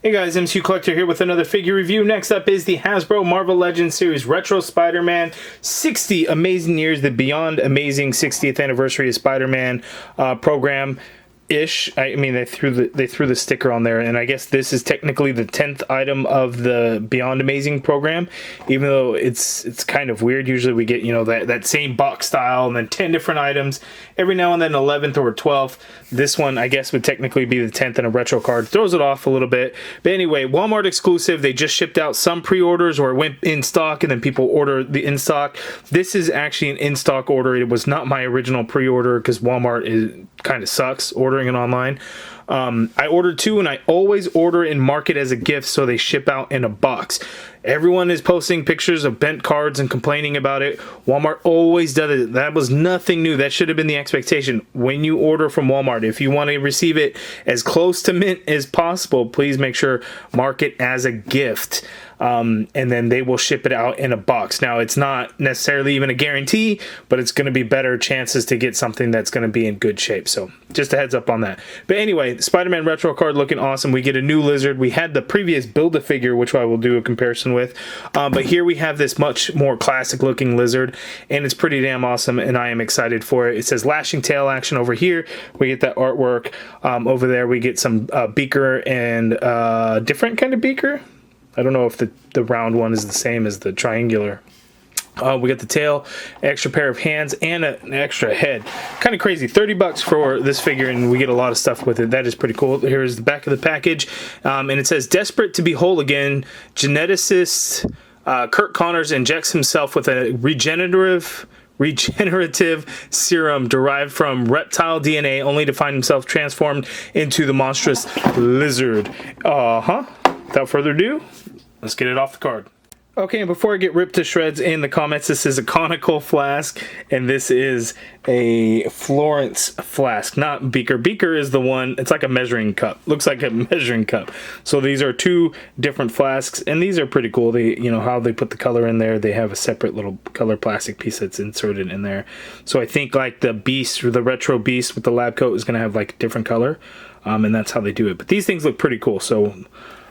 Hey guys, MCU Collector here with another figure review. Next up is the Hasbro Marvel Legends Series Retro Spider-Man 60 Amazing Years, the Beyond Amazing 60th Anniversary of Spider-Man program. I mean, they threw the sticker on there, and I guess this is technically the 10th item of the Beyond Amazing program, even though it's kind of weird. Usually we get, you know, that same box style and then 10 different items. Every now and then 11th or 12th. This one, I guess, would technically be the 10th in a retro card. Throws it off a little bit. But anyway, Walmart exclusive. They just shipped out some pre-orders, or it went in stock and then people ordered the in stock. This is actually an in stock order. It was not my original pre-order because Walmart kind of sucks ordering it online. I ordered two, and I always order and mark it as a gift so they ship out in a box. Everyone is posting pictures of bent cards and complaining about it. Walmart always does it. That was nothing new. That should have been the expectation. When you order from Walmart, if you want to receive it as close to mint as possible, please make sure mark it as a gift. And then they will ship it out in a box. Now, it's not necessarily even a guarantee, but it's going to be better chances to get something that's going to be in good shape. So just a heads up on that. But anyway, Spider-Man retro card looking awesome. We get a new lizard. We had the previous Build-A-Figure, which I will do a comparison with. But here we have this much more classic looking lizard, and it's pretty damn awesome, and I am excited for it. It says lashing tail action over here. We get that artwork. Over there we get some beaker and different kind of beaker. I don't know if the round one is the same as the triangular. We got the tail, extra pair of hands, and an extra head. Kind of crazy. 30 bucks for this figure, and we get a lot of stuff with it. That is pretty cool. Here's the back of the package, and it says, desperate to be whole again, geneticist Kurt Connors injects himself with a regenerative serum derived from reptile DNA, only to find himself transformed into the monstrous lizard. Without further ado, let's get it off the card. Okay, and before I get ripped to shreds in the comments, this is a conical flask, and this is a Florence flask, not beaker. Beaker is the one, it's like a measuring cup. Looks like a measuring cup. So these are two different flasks, and these are pretty cool. They, you know, how they put the color in there, they have a separate little color plastic piece that's inserted in there. So I think like the Beast, or the retro Beast with the lab coat is going to have like a different color, and that's how they do it. But these things look pretty cool, so...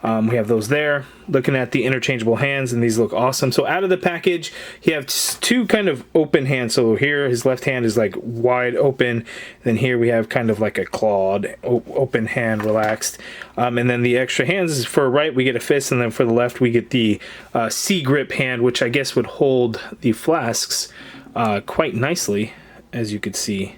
we have those there. Looking at the interchangeable hands, and these look awesome. So out of the package, you have two kind of open hands. So here, his left hand is like wide open. Then here we have kind of like a clawed open hand, relaxed. And then the extra hands is for right, we get a fist, and then for the left, we get the C-grip hand, which I guess would hold the flasks quite nicely, as you could see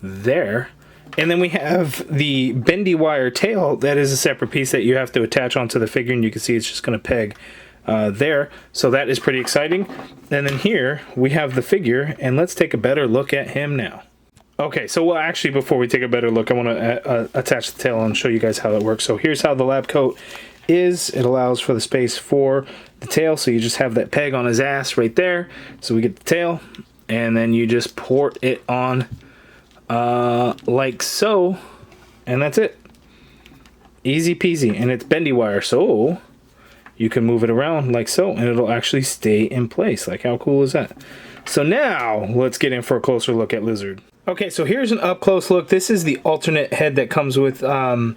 there. And then we have the bendy wire tail. That is a separate piece that you have to attach onto the figure, and you can see it's just going to peg there. So that is pretty exciting. And then here we have the figure, and let's take a better look at him now. Okay, so well, actually, before we take a better look, I want to attach the tail and show you guys how that works. So here's how the lab coat is. It allows for the space for the tail, so you just have that peg on his ass right there. So we get the tail, and then you just port it on like so, and that's it. Easy peasy. And it's bendy wire, so you can move it around like so, and it'll actually stay in place. Like, how cool is that? So now let's get in for a closer look at Lizard. Okay, so here's an up close look. This is the alternate head that comes with Lizard.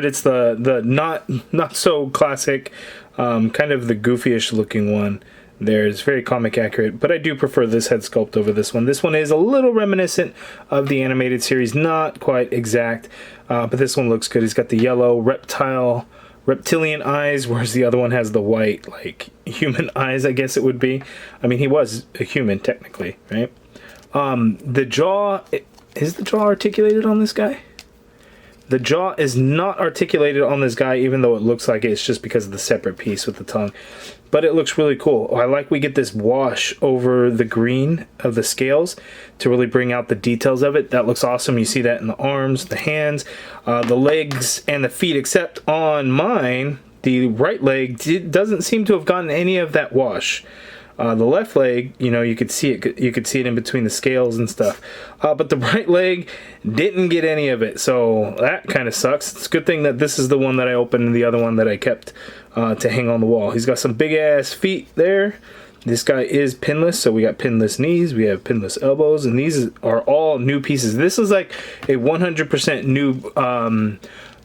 It's the not so classic, kind of the goofyish looking one. There's very comic accurate, but I do prefer this head sculpt over this one. This one is a little reminiscent of the animated series, not quite exact, but this one looks good. He's got the yellow reptilian eyes, whereas the other one has the white, like, human eyes, I guess it would be. I mean, he was a human, technically, right? The jaw, is the jaw articulated on this guy? The jaw is not articulated on this guy, even though it looks like it's just because of the separate piece with the tongue. But it looks really cool. I like we get this wash over the green of the scales to really bring out the details of it. That looks awesome. You see that in the arms, the hands, the legs, and the feet, except on mine, the right leg doesn't seem to have gotten any of that wash. The left leg, you know, you could see it. You could see it in between the scales and stuff. But the right leg didn't get any of it, so that kind of sucks. It's a good thing that this is the one that I opened and the other one that I kept to hang on the wall. He's got some big ass feet there. This guy is pinless, so we got pinless knees, we have pinless elbows, and these are all new pieces. This is like a 100% new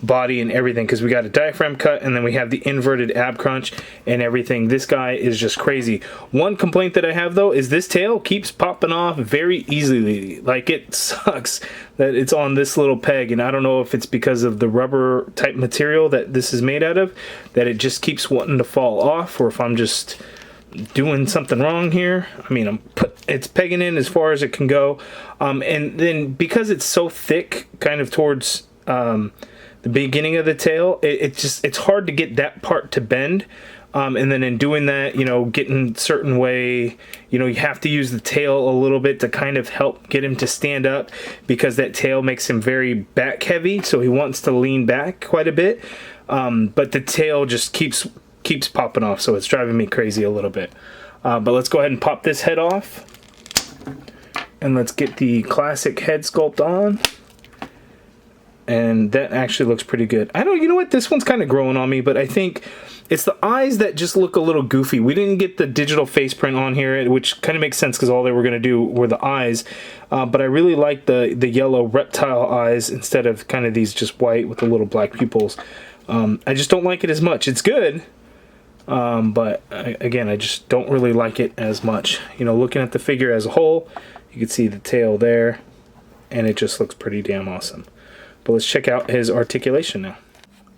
body and everything, because we got a diaphragm cut and then we have the inverted ab crunch and everything. This guy is just crazy. One complaint that I have though is this tail keeps popping off very easily. Like, it sucks that it's on this little peg, and I don't know if it's because of the rubber type material that this is made out of, that it just keeps wanting to fall off, or if I'm just doing something wrong here. I mean, it's pegging in as far as it can go, and then because it's so thick kind of towards the beginning of the tail, it's hard to get that part to bend, and then in doing that, you know, getting certain way, you know, you have to use the tail a little bit to kind of help get him to stand up, because that tail makes him very back heavy, so he wants to lean back quite a bit, but the tail just keeps popping off, so it's driving me crazy a little bit. But let's go ahead and pop this head off, and let's get the classic head sculpt on. And that actually looks pretty good. You know what, this one's kind of growing on me, but I think it's the eyes that just look a little goofy. We didn't get the digital face print on here, which kind of makes sense because all they were going to do were the eyes. But I really like the yellow reptile eyes instead of kind of these just white with the little black pupils. I just don't like it as much. It's good, but again, I just don't really like it as much. You know, looking at the figure as a whole, you can see the tail there, and it just looks pretty damn awesome. But let's check out his articulation now.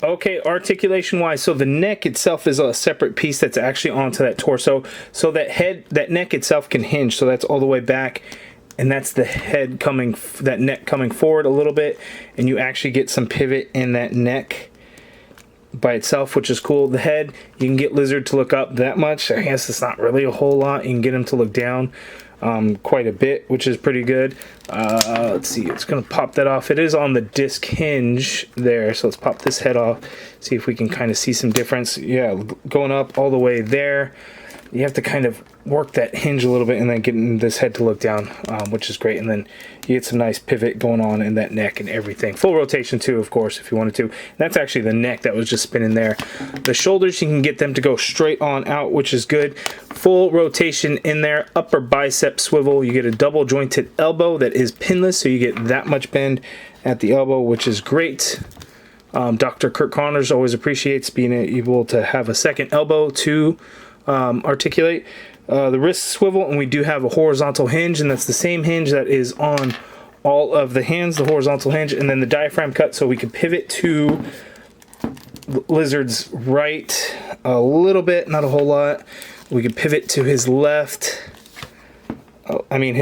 Okay, articulation wise, so the neck itself is a separate piece that's actually onto that torso. So that neck itself can hinge, so that's all the way back, and that's the head coming, that neck coming forward a little bit, and you actually get some pivot in that neck by itself, which is cool. The head, you can get Lizard to look up that much. I guess it's not really a whole lot. You can get him to look down quite a bit, which is pretty good. Let's see, it's gonna pop that off. It is on the disc hinge there, so let's pop this head off, see if we can kind of see some difference. Yeah, going up all the way there, you have to kind of work that hinge a little bit and then getting this head to look down, which is great. And then you get some nice pivot going on in that neck and everything. Full rotation too, of course, if you wanted to. And that's actually the neck that was just spinning there. The shoulders, you can get them to go straight on out, which is good. Full rotation in there. Upper bicep swivel. You get a double jointed elbow that is pinless, so you get that much bend at the elbow, which is great. Dr. Kurt Connors always appreciates being able to have a second elbow to articulate. The wrist swivel, and we do have a horizontal hinge, and that's the same hinge that is on all of the hands, the horizontal hinge, and then the diaphragm cut, so we can pivot to Lizard's right a little bit, not a whole lot. We can pivot to his left. I mean,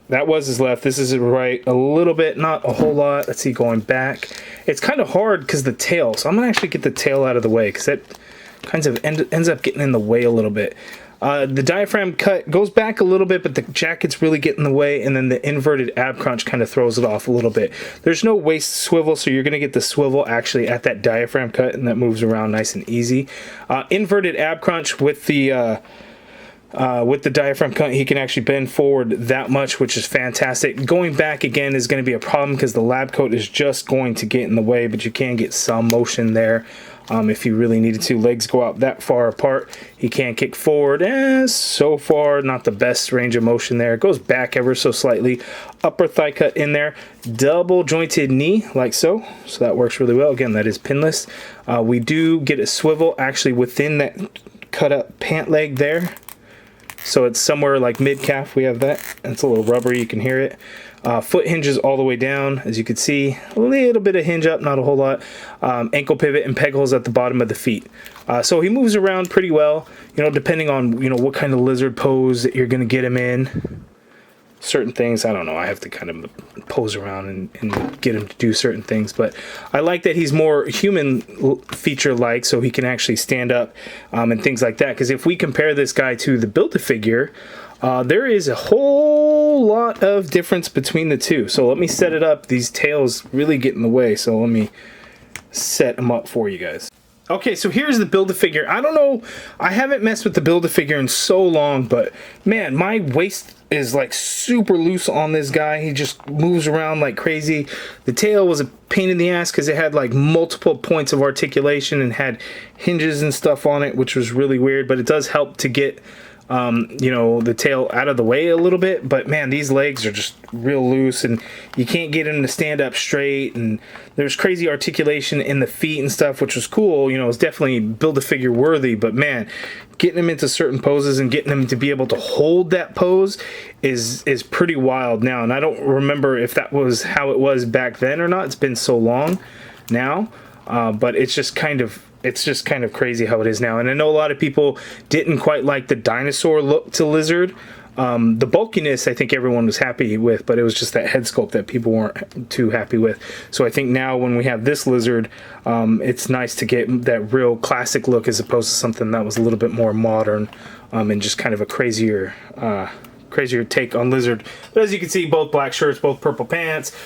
that was his left, this is his right a little bit, not a whole lot. Let's see, going back. It's kind of hard because the tail, so I'm gonna actually get the tail out of the way, because that kind of ends up getting in the way a little bit. The diaphragm cut goes back a little bit, but the jacket's really getting in the way, and then the inverted ab crunch kind of throws it off a little bit. There's no waist swivel, so you're going to get the swivel actually at that diaphragm cut, and that moves around nice and easy. Inverted ab crunch with the diaphragm cut, he can actually bend forward that much, which is fantastic. Going back again is going to be a problem because the lab coat is just going to get in the way, but you can get some motion there. If you really needed to. Legs go out that far apart. He can't kick forward. So far, not the best range of motion there. It goes back ever so slightly. Upper thigh cut in there. Double jointed knee, like so. So that works really well. Again, that is pinless. We do get a swivel actually within that cut up pant leg there. So it's somewhere like mid-calf. We have that. It's a little rubbery. You can hear it. Foot hinges all the way down, as you can see. A little bit of hinge up, not a whole lot. Ankle pivot and peg holes at the bottom of the feet. So he moves around pretty well, you know, depending on, you know, what kind of lizard pose that you're going to get him in. Certain things, I don't know, I have to kind of pose around and get him to do certain things, but I like that he's more human feature-like, so he can actually stand up and things like that, because if we compare this guy to the Build-A-Figure, there is a whole lot of difference between the two. So let me set it up. These tails really get in the way, so let me set them up for you guys. Okay, so here's the Build-A-Figure. I don't know, I haven't messed with the Build-A-Figure in so long, but man, my waist is like super loose on this guy. He just moves around like crazy. The tail was a pain in the ass because it had like multiple points of articulation and had hinges and stuff on it, which was really weird, but it does help to get you know, the tail out of the way a little bit, but man, these legs are just real loose and you can't get them to stand up straight, and there's crazy articulation in the feet and stuff, which was cool. You know, it's definitely Build-A-Figure worthy, but man, getting them into certain poses and getting them to be able to hold that pose is pretty wild now. And I don't remember if that was how it was back then or not. It's been so long now, but it's just kind of crazy how it is now. And I know a lot of people didn't quite like the dinosaur look to Lizard. The bulkiness, I think everyone was happy with, but it was just that head sculpt that people weren't too happy with. So I think now when we have this Lizard, it's nice to get that real classic look as opposed to something that was a little bit more modern, and just kind of a crazier take on Lizard. But as you can see, both black shirts, both purple pants,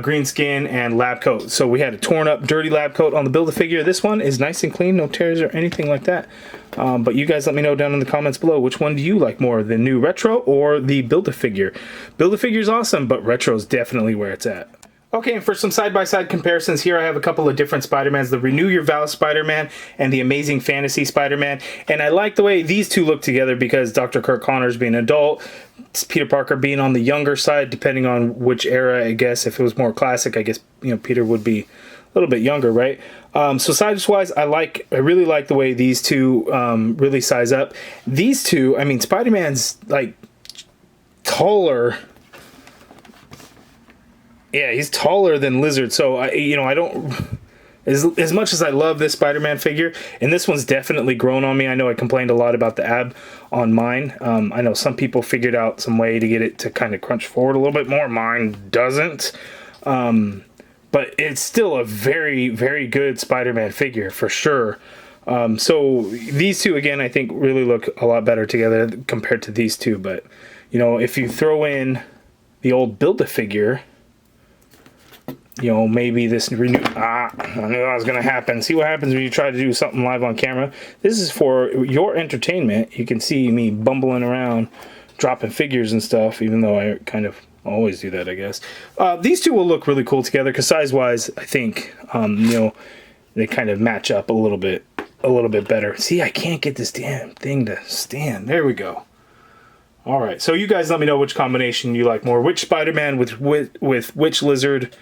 green skin, and lab coat. So we had a torn up, dirty lab coat on the Build-A-Figure. This one is nice and clean, no tears or anything like that. But you guys let me know down in the comments below, which one do you like more, the new retro or the Build-A-Figure? Build-A-Figure is awesome, but retro is definitely where it's at. Okay, and for some side-by-side comparisons here, I have a couple of different Spider-Mans, the Renew Your Vows Spider-Man and the Amazing Fantasy Spider-Man. And I like the way these two look together because Dr. Kirk Connors being an adult, Peter Parker being on the younger side, depending on which era, I guess. If it was more classic, I guess, you know, Peter would be a little bit younger, right? So size-wise, I really like the way these two really size up. These two, I mean, Spider-Man's like taller. Yeah, he's taller than Lizard, so I don't. As much as I love this Spider-Man figure, and this one's definitely grown on me. I know I complained a lot about the ab on mine. I know some people figured out some way to get it to kind of crunch forward a little bit more. Mine doesn't. But it's still a very, very good Spider-Man figure for sure. So these two, again, I think really look a lot better together compared to these two. But, you know, if you throw in the old Build-A-Figure, you know, maybe this renew. I knew that was going to happen. See what happens when you try to do something live on camera. This is for your entertainment. You can see me bumbling around, dropping figures and stuff, even though I kind of always do that, I guess. These two will look really cool together because size-wise, I think, you know, they kind of match up a little bit better. See, I can't get this damn thing to stand. There we go. All right, so you guys let me know which combination you like more. Which Spider-Man with which Lizard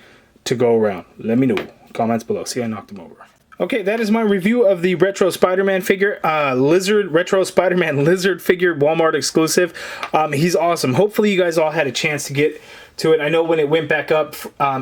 to go around. Let me know. Comments below. See, I knocked him over. Okay, that is my review of the retro Spider-Man figure. Retro Spider-Man Lizard figure, Walmart exclusive. He's awesome. Hopefully you guys all had a chance to get to it. I know when it went back up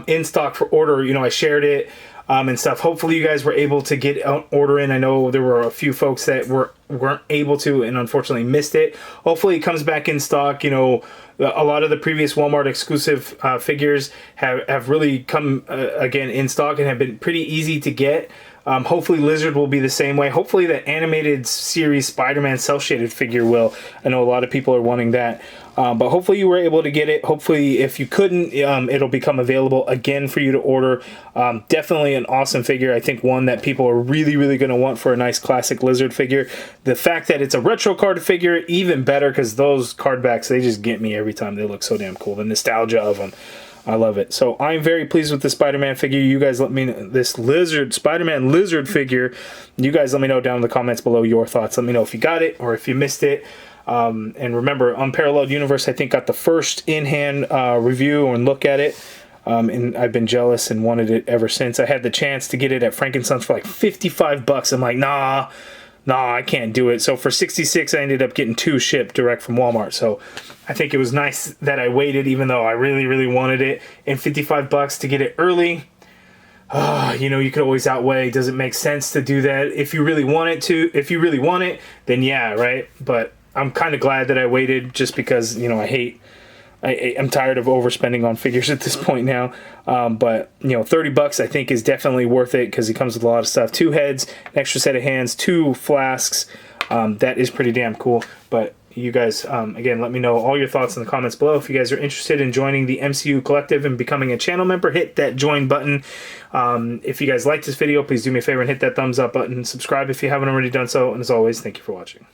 in stock for order, you know, I shared it and stuff. Hopefully you guys were able to get an order in. I know there were a few folks that weren't able to and unfortunately missed it. Hopefully it comes back in stock. You know, a lot of the previous Walmart exclusive figures have really come again in stock and have been pretty easy to get. Hopefully Lizard will be the same way. Hopefully the animated series Spider-Man cel-shaded figure will. I know a lot of people are wanting that. But hopefully you were able to get it. Hopefully if you couldn't, it'll become available again for you to order. Definitely an awesome figure. I think one that people are really, really going to want for a nice classic Lizard figure. The fact that it's a retro card figure, even better, because those card backs, they just get me every time. They look so damn cool. The nostalgia of them. I love it. So I'm very pleased with the Spider-Man figure. You guys let me know this Spider-Man Lizard figure. You guys let me know down in the comments below your thoughts. Let me know if you got it or if you missed it. And remember, Unparalleled Universe, I think, got the first in-hand review and look at it. And I've been jealous and wanted it ever since. I had the chance to get it at Frankenstein's for like 55 bucks. I'm like, nah, I can't do it. So for 66, I ended up getting 2 shipped direct from Walmart. So I think it was nice that I waited, even though I really, really wanted it. And 55 bucks to get it early. You know, you could always outweigh. Does it make sense to do that? If you really want it to, if you really want it, then yeah, right? But I'm kind of glad that I waited just because, you know, I'm tired of overspending on figures at this point now. But, you know, 30 bucks I think is definitely worth it because he comes with a lot of stuff. 2 heads, an extra set of hands, 2 flasks. That is pretty damn cool. But you guys, again, let me know all your thoughts in the comments below. If you guys are interested in joining the MCU Collective and becoming a channel member, hit that join button. If you guys like this video, please do me a favor and hit that thumbs up button. Subscribe if you haven't already done so. And as always, thank you for watching.